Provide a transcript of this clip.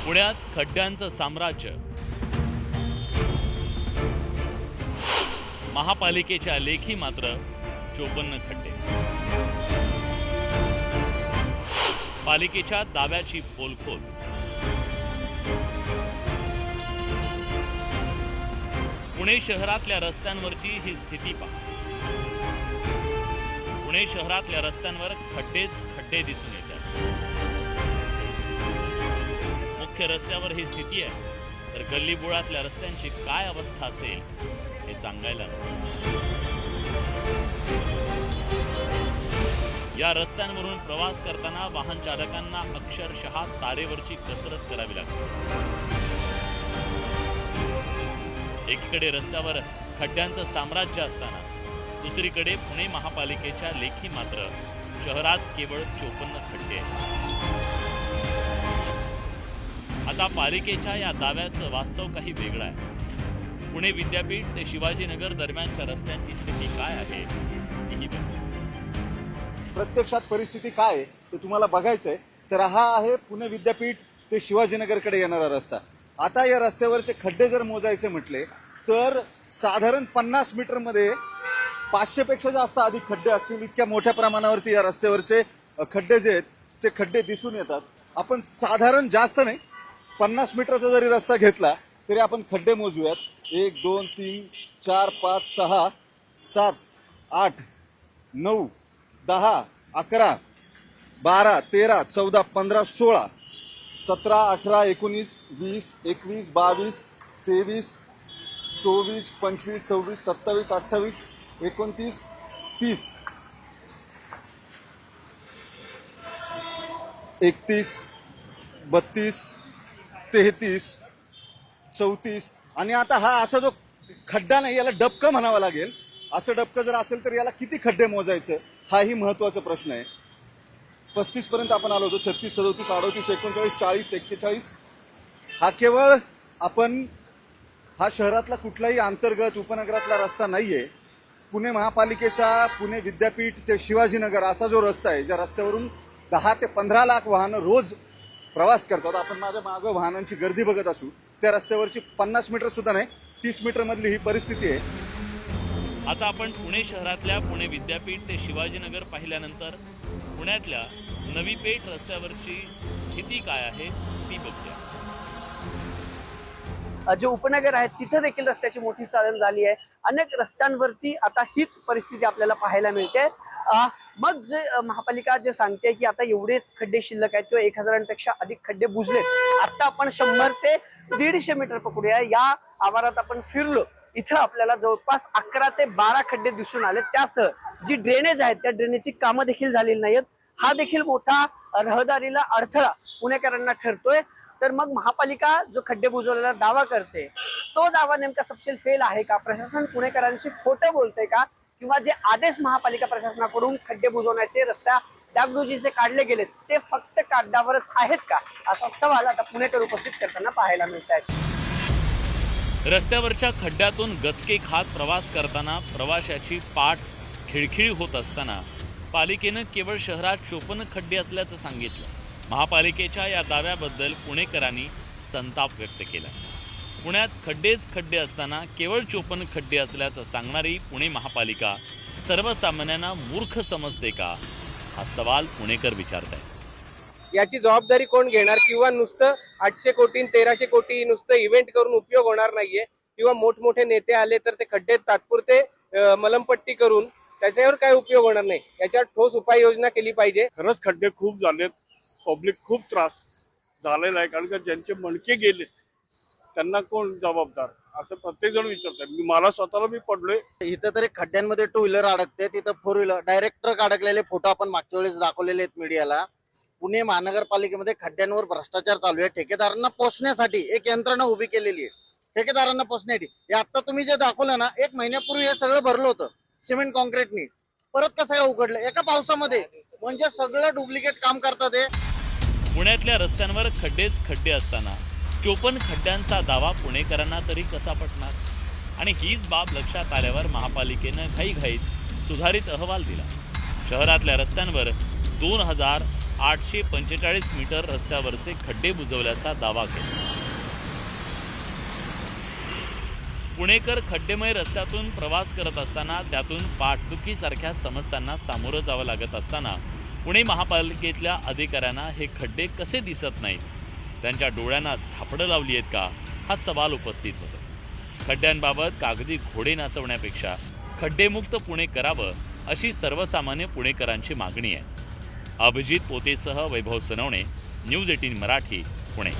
पुण्यात खड्ड्यांचं साम्राज्य. महापालिकेच्या लेखी मात्र 54 खड्डे. पालिकेच्या दाव्याची पोलखोल. पुणे शहरातल्या रस्त्यांवरची ही स्थिती पहा. पुणे शहरातल्या रस्त्यांवर खड्डेच खड्डे दिसून येतात. मुख्य रस्त्यावर ही स्थिती आहे तर गल्लीबोळातल्या रस्त्यांची काय अवस्था असेल हे सांगायला नको. या रस्त्यांवरून प्रवास करताना वाहन चालकांना अक्षरशः तारेवरची कसरत करावी लागते. एकीकडे रस्त्यावर खड्ड्यांचं साम्राज्य असताना दुसरीकडे पुणे महापालिकेच्या लेखी मात्र शहरात केवळ 54 खड्डे आहेत. आता पालिकेच्या या दाव्याचं वास्तव काही वेगळं आहे. पुणे विद्यापीठ ते शिवाजीनगर दरम्यानच्या रस्त्यांची स्थिती काय आहे तीही बघू. प्रत्यक्षात परिस्थिती काय आहे ते तुम्हाला बघायचंय तर हा आहे पुणे विद्यापीठ ते शिवाजीनगरकडे येणारा रस्ता. आता या रस्त्यावरचे खड्डे जर मोजायचे म्हटले तर साधारण 50 मीटरमध्ये 500 पेक्षा जास्त अधिक खड्डे असतील. इतक्या मोठ्या प्रमाणावरती या रस्त्यावरचे खड्डे जे आहेत ते खड्डे दिसून येतात. आपण साधारण जास्त नाही 50 मीटरचा जरी रस्ता घेतला तरी आपण खड्डे मोजूयात. 1 2 3 4 5 6 7 8 9 10 11 12 13 14 15 16 17 18 19 20 21 22 23 24 25 26 27 28 29 30 31 32 33 34 आणि आता हा असा जो खड्डा नाही याला डबकं म्हणावं लागेल. असं डबकं जर असेल तर याला किती खड्डे मोजायचं हाही महत्वाचा प्रश्न आहे. 35 पर्यंत आपण आलो होतो. 36 37 38 39 40 41. हा केवळ आपण हा शहरातला कुठलाही अंतर्गत उपनगरातला रस्ता नाहीये. पुणे महापालिकेचा पुणे विद्यापीठ ते शिवाजीनगर असा जो रस्ता आहे ज्या रस्त्यावरून 10 ते 15 लाख वाहनं रोज प्रवास करतात. आपण माझ्या मागं वाहनांची गर्दी बघत असू त्या रस्त्यावरची 50 मीटर सुद्धा नाही 30 मीटर मधली ही परिस्थिती आहे. आता आपण पुणे शहरातल्या पुणे विद्यापीठ ते शिवाजीनगर पाहिल्यानंतर पुण्यातल्या नवी पेठ रस्त्यावरची स्थिती काय आहे ती बघूया. जे उपनगर आहेत तिथं देखील रस्त्याची मोठी चाळण झाली आहे. अनेक रस्त्यांवरती आता हीच परिस्थिती आपल्याला पाहायला मिळते. मग जे महापालिका जे सांगते की आता एवढेच खड्डे शिल्लक आहेत किंवा 1000पेक्षा अधिक खड्डे बुजलेत. आता आपण 100 ते 150 मीटर पकडूया. या आवारात आपण फिरलो इथं आपल्याला जवळपास 11 ते 12 खड्डे दिसून आले. त्यासह जी ड्रेनेज आहेत त्या ड्रेनेजची कामं देखील झालेली नाहीत. हा देखील मोठा रहदारीला अडथळा पुणेकरांना ठरतोय. तर मग महापालिका जो खड्डे बुजवलेला दावा करते तो दावा नेमका सपशेल फेल आहे का? प्रशासन पुणेकरांशी खोटं बोलतंय का? किंवा जे आदेश महापालिका प्रशासनाकडून खड्डे बुजवण्याचे रस्त्या डागडुजीचे काढले गेलेत ते फक्त कागदावरच आहेत का असा सवाल आता पुणेकर उपस्थित करताना पाहायला मिळत आहेत. रस्त्यावरच्या खड्ड्यातून गचके खात प्रवास करताना प्रवाशाची पाठ खिळखिळी होत असताना पालिकेनं केवळ शहरात 54 खड्डे असल्याचं सांगितलं. महापालिकेच्या या दाव्याबद्दल पुणेकरांनी संताप व्यक्त केला. पुण्यात खड्डेच खड्डे असताना केवळ 54 खड्डे असल्याचं सांगणारी पुणे महापालिका सर्वसामान्यांना मूर्ख समजते का हा सवाल पुणेकर विचारत आहेत. याची जबाबदारी कोण घेणार? किंवा नुसतं 800 कोटी 1300 कोटी नुसतं इव्हेंट करून उपयोग होणार नाहीये. किंवा मोठमोठे नेते आले तर ते खड्डे तात्पुरते मलमपट्टी करून त्याच्यावर काय उपयोग होणार नाही. याच्यावर ठोस उपाययोजना केली पाहिजे. खरंच खड्डे खूप झालेत. पब्लिक खूप त्रास झालेला आहे. कारण का ज्यांचे मणके गेले त्यांना कोण जबाबदार असं प्रत्येक जण विचारतात. मला स्वतःला मी पडलोय. इथं तरी खड्ड्यांमध्ये 2 व्हीलर अडकते तिथं 4 व्हीलर डायरेक्ट ट्रक अडकलेले फोटो आपण मागच्या वेळेस दाखवलेले आहेत मीडियाला. पुणे महानगरपालिकेमध्ये खड्ड्यांवर भ्रष्टाचार चालू आहे. ठेकेदारांना पोचण्यासाठी एक यंत्रणा उभी केलेली आहे. ठेकेदारांना पोचण्यासाठी हे आता तुम्ही जे दाखवलं ना 1 महिन्यापूर्वी हे सगळं भरलं होतं सिमेंट कॉन्क्रीटनी. परत कसं काय उघडलं एका पावसामध्ये? म्हणजे सगळं डुप्लिकेट काम करतात हे. पुण्यातल्या रस्त्यांवर खड्डेच खड्डे असताना 54 खड्ड्यांचा दावा पुणेकरांना तरी कसा पटणार? आणि हीच बाब लक्षात आल्यावर महापालिकेनं घाईघाईत सुधारित अहवाल दिला. शहरातल्या रस्त्यांवर 2000 845 मीटर रस्त्यावरचे खड्डे बुजवल्याचा दावा केला. पुणेकर खड्डेमय रस्त्यातून प्रवास करत असताना त्यातून पाठदुखीसारख्या समस्यांना सामोरं जावं लागत असताना पुणे महापालिकेतल्या अधिकाऱ्यांना हे खड्डे कसे दिसत नाहीत, त्यांच्या डोळ्यांना झापडं लावली आहेत का, हा सवाल उपस्थित होतो. खड्ड्यांबाबत कागदी घोडे नाचवण्यापेक्षा खड्डेमुक्त पुणे करावं अशी सर्वसामान्य पुणेकरांची मागणी आहे. अभिजित पोतेसह वैभव सनवणे, न्यूज 18 मराठी, पुणे.